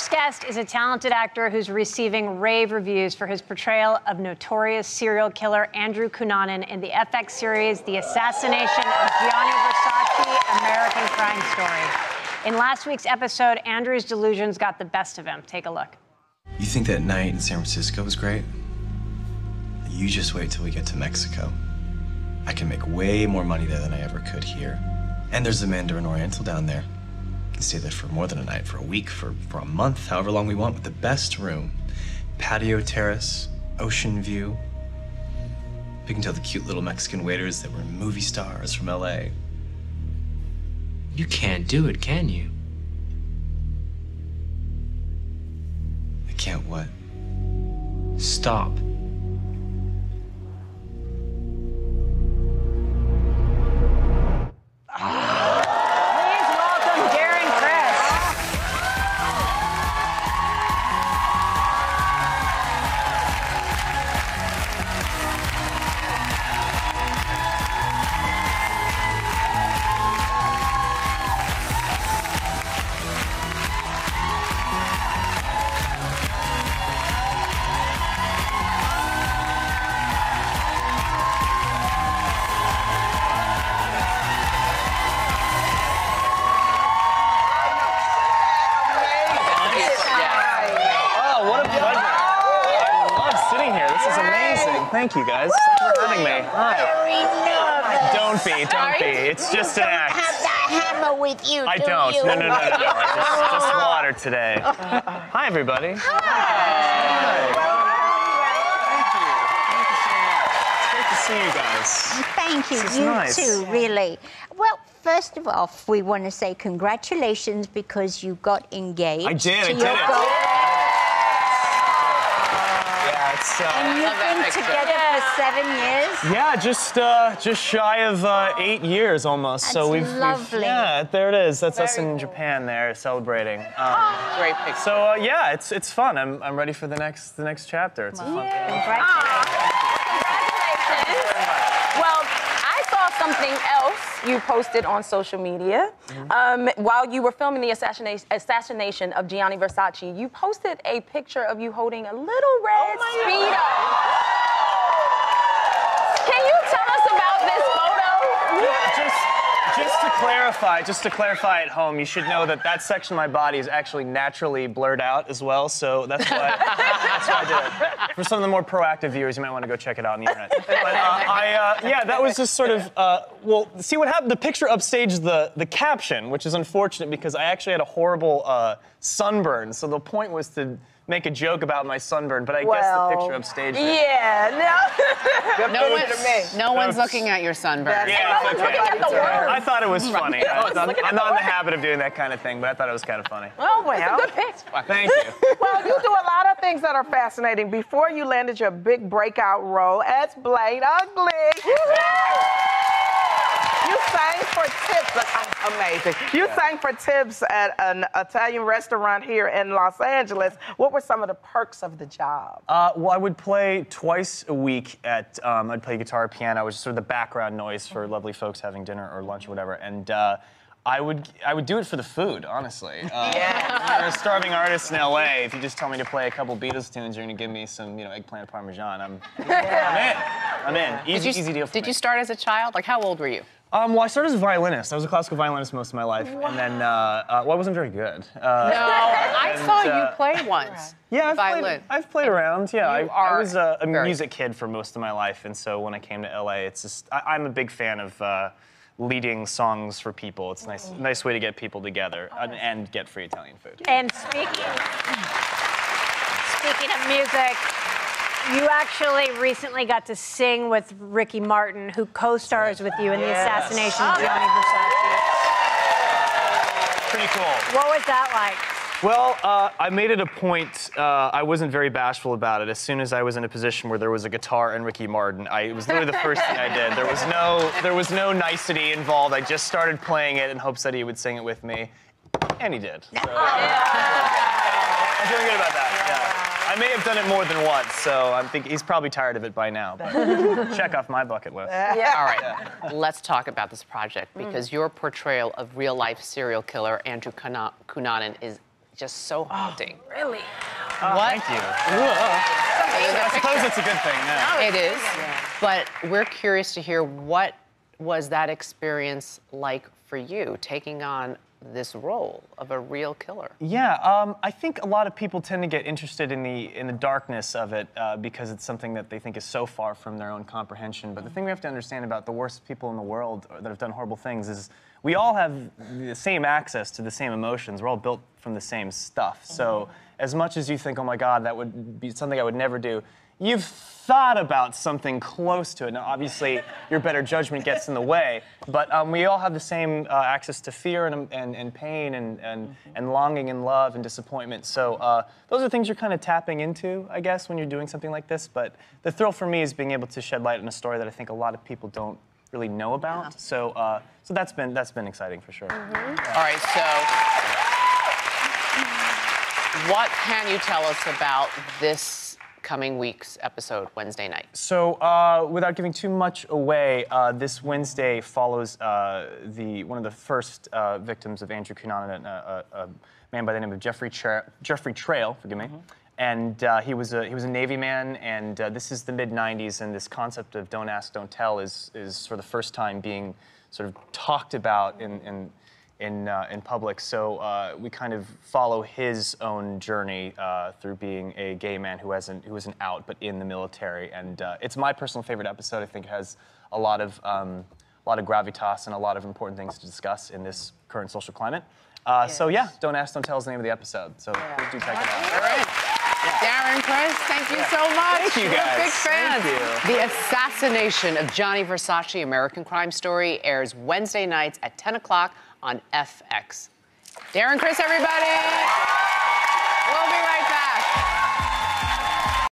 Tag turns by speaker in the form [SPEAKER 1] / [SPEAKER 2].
[SPEAKER 1] first guest is a talented actor who's receiving rave reviews for his portrayal of notorious serial killer Andrew Cunanan in the FX series The Assassination of Gianni Versace, American Crime Story. In last week's episode, Andrew's delusions got the best of him. Take a look.
[SPEAKER 2] You think that night in San Francisco was great? You just wait till we get to Mexico. I can make way more money there than I ever could here. And there's a Mandarin Oriental down there. We can stay there for more than a night, for a week, for a month, however long we want, with the best room. Patio terrace, ocean view. We can tell the cute little Mexican waiters that we're movie stars from LA.
[SPEAKER 3] You can't do it, can you?
[SPEAKER 2] I can't what?
[SPEAKER 3] Stop.
[SPEAKER 1] Please welcome Darren Criss.
[SPEAKER 4] Thank you, guys. Thanks for having me. Hi. Don't be. It's just an act.
[SPEAKER 5] Have that hammer with you,
[SPEAKER 4] I don't.
[SPEAKER 5] You?
[SPEAKER 4] No. Just water today. Hi, everybody. Hi.
[SPEAKER 5] Thank
[SPEAKER 4] Thank you so much. It's great to see you guys.
[SPEAKER 5] you.
[SPEAKER 4] This is
[SPEAKER 5] You
[SPEAKER 4] nice.
[SPEAKER 5] too, really. Well, first of all, we want to say congratulations because you got engaged.
[SPEAKER 4] I did.
[SPEAKER 5] to your girlfriend. And you've been together for 7 years?
[SPEAKER 4] Yeah, just shy of 8 years almost.
[SPEAKER 5] That's
[SPEAKER 4] so we've
[SPEAKER 5] lovely.
[SPEAKER 4] There it is. That's us in Japan there celebrating.
[SPEAKER 6] Great picture.
[SPEAKER 4] So yeah, it's fun. I'm ready for the next chapter. It's a fun.
[SPEAKER 5] Congratulations.
[SPEAKER 6] Well, I saw something else you posted on social media. While you were filming the assassination of Gianni Versace, you posted a picture of you holding a little red Speedo. Can you tell us about this photo?
[SPEAKER 4] Just to clarify at home, you should know that section of my body is actually naturally blurred out as well, so that's why I did it. For some of the more proactive viewers, you might want to go check it out on the internet. But yeah, that was just sort of, well, see what happened, the picture upstaged the caption, which is unfortunate because I actually had a horrible sunburn, so the point was to make a joke about my sunburn, but I guess the picture upstaged it.
[SPEAKER 6] Yeah,
[SPEAKER 7] No one's looking at your sunburn.
[SPEAKER 4] Yeah,
[SPEAKER 6] no one's looking at the words.
[SPEAKER 4] I thought it was funny. I'm not in the habit of doing that kind of thing, but I thought it was kind of funny.
[SPEAKER 6] Oh, well. It's a good pic.
[SPEAKER 4] Thank you.
[SPEAKER 8] Well, you do a lot of things that are fascinating. Before you landed your big breakout role as Blade Ugly, you sang for tips. Amazing. You sang for tips at an Italian restaurant here in Los Angeles. What were some of the perks of the job?
[SPEAKER 4] Well, I would play twice a week at, I'd play guitar, piano, which is sort of the background noise for lovely folks having dinner or lunch or whatever. And I would do it for the food, honestly. You're a starving artist in LA. If you just tell me to play a couple Beatles tunes, you're gonna give me some, eggplant parmesan. I'm in. Easy deal for me.
[SPEAKER 7] Did you start as a child? Like, how old were you?
[SPEAKER 4] Well, I started as a violinist. I was a classical violinist most of my life. Wow. And then, I wasn't very good.
[SPEAKER 7] No, I saw you play once.
[SPEAKER 4] Yeah, I've played around. Yeah, I was a music kid for most of my life, and so when I came to LA, it's just I'm a big fan of leading songs for people. It's a nice way to get people together and get free Italian food.
[SPEAKER 1] And speaking of music, you actually recently got to sing with Ricky Martin, who co-stars with you in the assassination of Gianni Versace.
[SPEAKER 4] Pretty cool.
[SPEAKER 1] What was that like?
[SPEAKER 4] Well, I made it a point, I wasn't very bashful about it. As soon as I was in a position where there was a guitar and Ricky Martin, it was literally the first thing I did. There was no nicety involved. I just started playing it in hopes that he would sing it with me, and he did. So, I'm feeling good about that, yeah. I may have done it more than once, so I think he's probably tired of it by now. But check off my bucket list.
[SPEAKER 7] Yeah. All right, let's talk about this project because your portrayal of real-life serial killer Andrew Cunanan is just so haunting.
[SPEAKER 6] Really?
[SPEAKER 7] What?
[SPEAKER 4] Thank you.
[SPEAKER 7] I
[SPEAKER 4] I suppose it's a good thing. Yeah.
[SPEAKER 7] It is. But we're curious to hear, what was that experience like for you, taking on this role of a real killer?
[SPEAKER 4] Yeah, I think a lot of people tend to get interested in the darkness of it because it's something that they think is so far from their own comprehension. But the thing we have to understand about the worst people in the world that have done horrible things is we all have the same access to the same emotions. We're all built from the same stuff. So as much as you think, oh my God, that would be something I would never do, you've thought about something close to it. Now, obviously, your better judgment gets in the way, but we all have the same access to fear and pain and longing and love and disappointment. So those are things you're kind of tapping into, I guess, when you're doing something like this. But the thrill for me is being able to shed light on a story that I think a lot of people don't really know about. Yeah. So that's been exciting for sure.
[SPEAKER 7] All right, so what can you tell us about this coming week's episode, Wednesday night?
[SPEAKER 4] So, without giving too much away, this Wednesday follows one of the first victims of Andrew Cunanan, a man by the name of Jeffrey Trail, forgive me. And he was a Navy man, and this is the mid-'90s, and this concept of don't ask, don't tell is for the first time being sort of talked about in public. So we kind of follow his own journey through being a gay man who isn't out but in the military. And it's my personal favorite episode. I think it has a lot of gravitas and a lot of important things to discuss in this current social climate. So yeah, Don't Ask, Don't Tell is the name of the episode. So please do check it out.
[SPEAKER 7] All right. Darren Criss, thank you so much.
[SPEAKER 4] Thank you, guys.
[SPEAKER 7] We're big fans.
[SPEAKER 4] Thank you.
[SPEAKER 7] The Assassination of Gianni Versace, American Crime Story, airs Wednesday nights at 10 o'clock on FX. Darren Criss, everybody.